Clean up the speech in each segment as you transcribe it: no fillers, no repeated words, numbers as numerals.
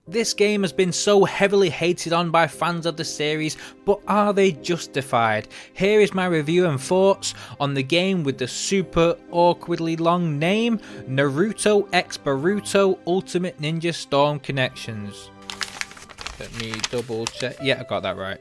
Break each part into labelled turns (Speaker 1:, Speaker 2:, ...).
Speaker 1: This game has been so heavily hated on by fans of the series, but are they justified? Here is my review and thoughts on the game with the super awkwardly long name, Naruto x BORUTO Ultimate Ninja Storm Connections. Let me double check. Yeah, I got that right.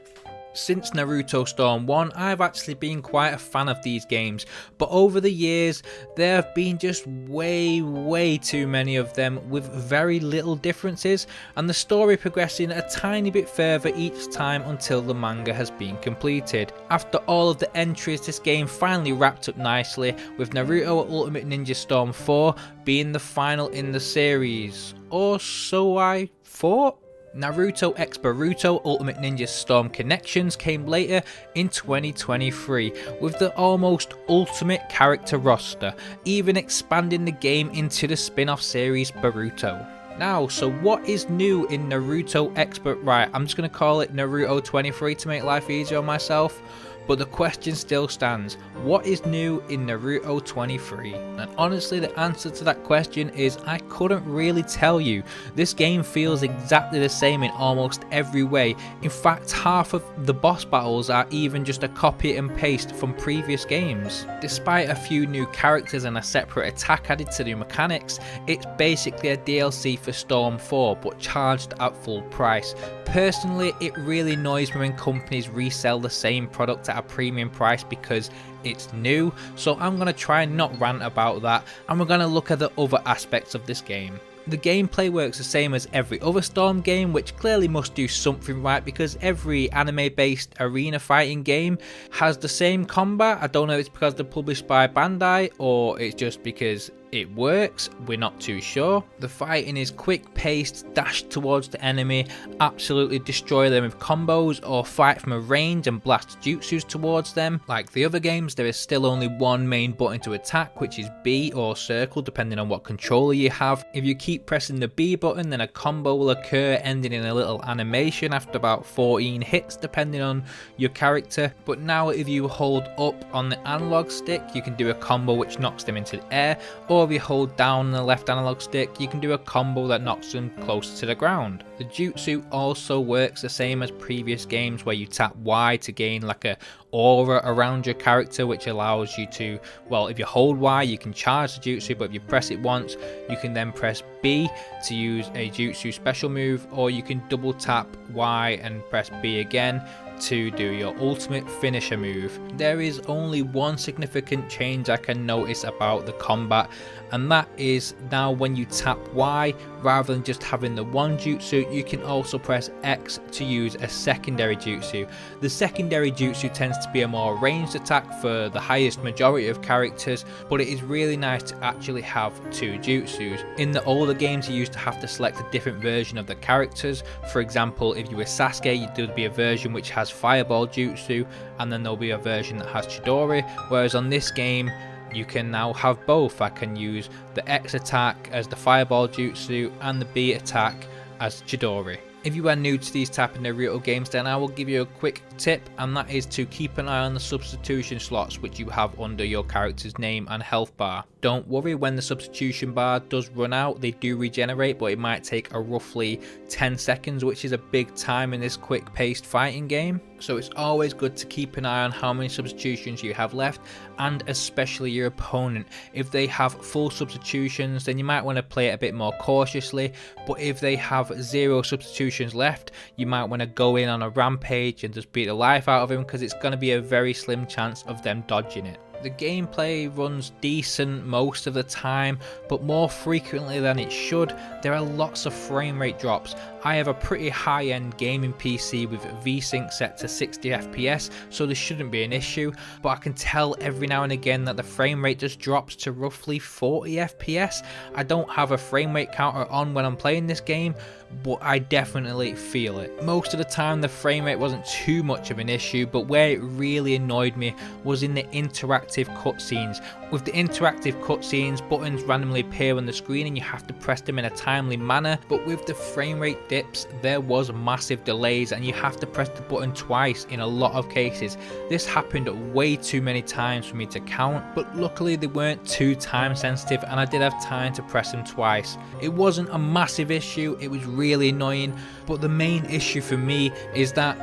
Speaker 1: Since Naruto Storm 1, I've actually been quite a fan of these games, but over the years there have been just way too many of them with very little differences, and the story progressing a tiny bit further each time until the manga has been completed. After all of the entries, this game finally wrapped up nicely, with Naruto Ultimate Ninja Storm 4 being the final in the series, or so I thought. Naruto x BORUTO Ultimate Ninja Storm Connections came later in 2023 with the almost ultimate character roster, even expanding the game into the spin-off series BORUTO. Now, so what is new in Naruto x Right, I'm just going to call it Naruto 23 to make life easier on myself. But the question still stands, what is new in Naruto 23? And honestly, the answer to that question is I couldn't really tell you. This game feels exactly the same in almost every way. In fact, half of the boss battles are even just a copy and paste from previous games. Despite a few new characters and a separate attack added to new mechanics, it's basically a DLC for Storm 4 but charged at full price. Personally, it really annoys me when companies resell the same product at a premium price because it's new, so I'm going to try and not rant about that, and we're going to look at the other aspects of this game. The gameplay works the same as every other Storm game, which clearly must do something right because every anime based arena fighting game has the same combat. I don't know if it's because they're published by Bandai or it's just because it works, we're not too sure. The fighting is quick paced, dash towards the enemy, absolutely destroy them with combos, or fight from a range and blast jutsus towards them. Like the other games, there is still only one main button to attack, which is B or circle depending on what controller you have. If you keep pressing the B button, then a combo will occur ending in a little animation after about 14 hits depending on your character. But now if you hold up on the analog stick, you can do a combo which knocks them into the air, or if you hold down on the left analog stick, you can do a combo that knocks them closer to the ground. The jutsu also works the same as previous games where you tap Y to gain like a aura around your character, which allows you to, well, if you hold Y you can charge the jutsu, but if you press it once you can then press B to use a jutsu special move, or you can double tap Y and press B again to do your ultimate finisher move. There is only one significant change I can notice about the combat, and that is now when you tap Y, rather than just having the one jutsu, you can also press X to use a secondary jutsu. The secondary jutsu tends to be a more ranged attack for the highest majority of characters, but it is really nice to actually have two jutsus. In the older games you used to have to select a different version of the characters. For example, if you were Sasuke, there'd be a version which has fireball jutsu, and then there'll be a version that has Chidori, whereas on this game you can now have both. I can use the X attack as the fireball jutsu and the B attack as Chidori. If you are new to these type of Naruto games, then I will give you a quick tip, and that is to keep an eye on the substitution slots which you have under your character's name and health bar. Don't worry, when the substitution bar does run out, they do regenerate, but it might take a roughly 10 seconds, which is a big time in this quick paced fighting game. So it's always good to keep an eye on how many substitutions you have left, and especially your opponent. If they have full substitutions, then you might want to play it a bit more cautiously, but if they have 0 substitutions left, you might want to go in on a rampage and just beat the life out of him, because it's going to be a very slim chance of them dodging it. The gameplay runs decent most of the time, but more frequently than it should, there are lots of frame rate drops. I have a pretty high-end gaming PC with VSync set to 60 FPS, so this shouldn't be an issue, but I can tell every now and again that the frame rate just drops to roughly 40 FPS. I don't have a frame rate counter on when I'm playing this game, but I definitely feel it. Most of the time the frame rate wasn't too much of an issue, but where it really annoyed me was in the interactive cutscenes, With the interactive cutscenes, buttons randomly appear on the screen and you have to press them in a timely manner, but with the frame rate dips, there was massive delays and you have to press the button twice in a lot of cases. This happened way too many times for me to count, but luckily they weren't too time sensitive and I did have time to press them twice. It wasn't a massive issue, it was really annoying, but the main issue for me is that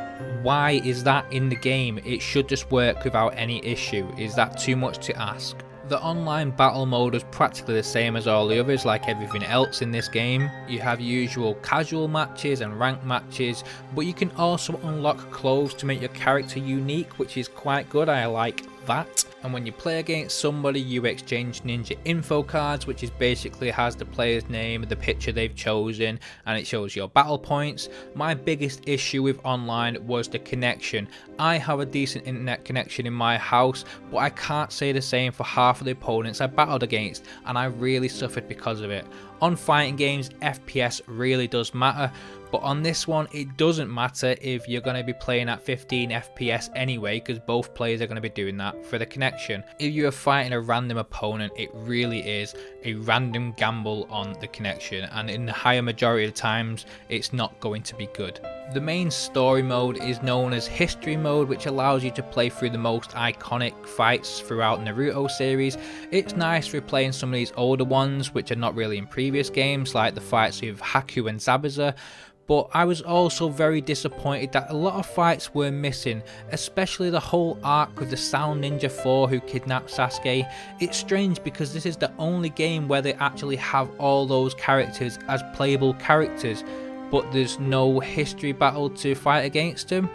Speaker 1: why is that in the game? It should just work without any issue. Is that too much to ask? The online battle mode is practically the same as all the others, like everything else in this game. You have usual casual matches and ranked matches, but you can also unlock clothes to make your character unique, which is quite good. I like that. And when you play against somebody, you exchange ninja info cards, which is basically has the player's name, the picture they've chosen, and it shows your battle points. My biggest issue with online was the connection. I have a decent internet connection in my house, but I can't say the same for half of the opponents I battled against, and I really suffered because of it. On fighting games, FPS really does matter, but on this one it doesn't matter if you're going to be playing at 15 FPS anyway, because both players are going to be doing that for the connection. If you are fighting a random opponent, it really is a random gamble on the connection, and in the higher majority of the times it's not going to be good. The main story mode is known as History Mode, which allows you to play through the most iconic fights throughout Naruto series. It's nice replaying some of these older ones which are not really in previous games, like the fights with Haku and Zabuza. But I was also very disappointed that a lot of fights were missing, especially the whole arc with the Sound Ninja 4 who kidnapped Sasuke. It's strange because this is the only game where they actually have all those characters as playable characters, but there's no history battle to fight against them.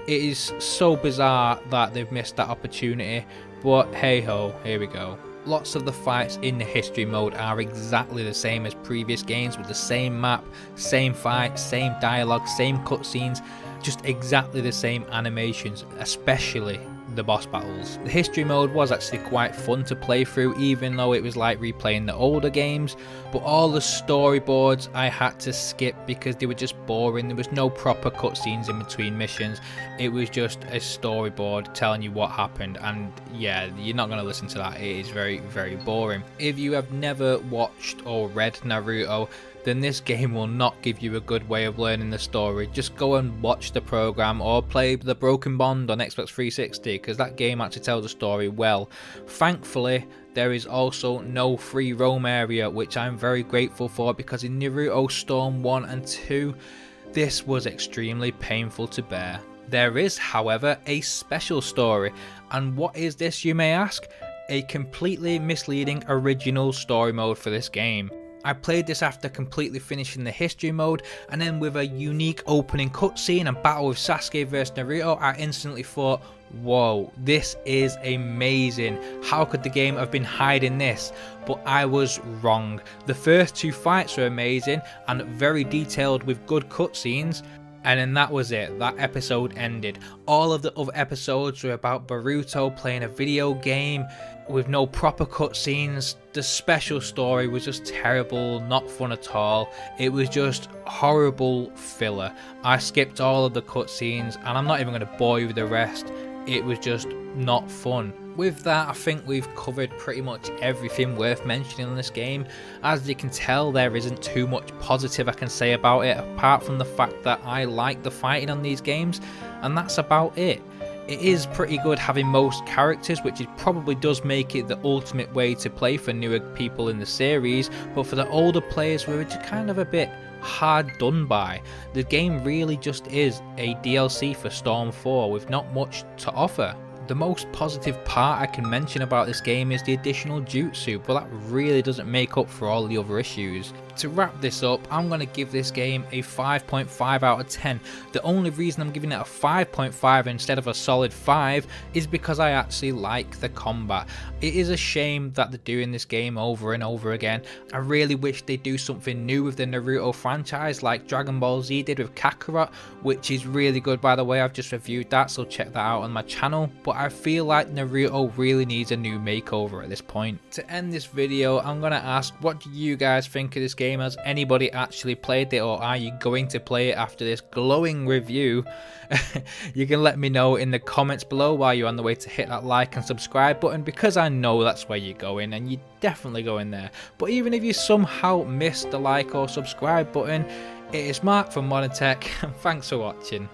Speaker 1: It is so bizarre that they've missed that opportunity, but hey ho, here we go. Lots of the fights in the history mode are exactly the same as previous games, with the same map, same fight, same dialogue, same cutscenes, just exactly the same animations, especially the boss battles. The history mode was actually quite fun to play through, even though it was like replaying the older games, but all the storyboards I had to skip because they were just boring. There was no proper cutscenes in between missions. It was just a storyboard telling you what happened, and yeah, you're not going to listen to that. It is very, very boring. If you have never watched or read Naruto, then this game will not give you a good way of learning the story. Just go and watch the program or play The Broken Bond on Xbox 360, because that game actually tells the story well. Thankfully, there is also no free roam area, which I'm very grateful for, because in Naruto Storm 1 and 2, this was extremely painful to bear. There is, however, a special story, and what is this, you may ask? A completely misleading original story mode for this game. I played this after completely finishing the history mode, and then with a unique opening cutscene and battle with Sasuke vs Naruto, I instantly thought, whoa, this is amazing. How could the game have been hiding this? But I was wrong. The first two fights were amazing and very detailed with good cutscenes. And then that was it, that episode ended. All of the other episodes were about Boruto playing a video game with no proper cutscenes. The special story was just terrible, not fun at all. It was just horrible filler. I skipped all of the cutscenes and I'm not even going to bore you with the rest. It was just not fun. With that, I think we've covered pretty much everything worth mentioning in this game. As you can tell, there isn't too much positive I can say about it, apart from the fact that I like the fighting on these games, and that's about it. It is pretty good having most characters, which it probably does make it the ultimate way to play for newer people in the series, but for the older players, we were just kind of a bit hard done by. The game really just is a DLC for Storm 4 with not much to offer. The most positive part I can mention about this game is the additional jutsu, but that really doesn't make up for all the other issues. To wrap this up, I'm going to give this game a 5.5 out of 10. The only reason I'm giving it a 5.5 instead of a solid 5 is because I actually like the combat. It is a shame that they're doing this game over and over again. I really wish they do something new with the Naruto franchise like Dragon Ball Z did with Kakarot, which is really good by the way. I've just reviewed that, so check that out on my channel. But but I feel like Naruto really needs a new makeover at this point. To end this video, I'm gonna ask, what do you guys think of this game? Has anybody actually played it, or are you going to play it after this glowing review? You can let me know in the comments below while you're on the way to hit that like and subscribe button, because I know that's where you're going, and you're definitely going there. But even if you somehow missed the like or subscribe button, it is Mark from Modern Tech, and thanks for watching.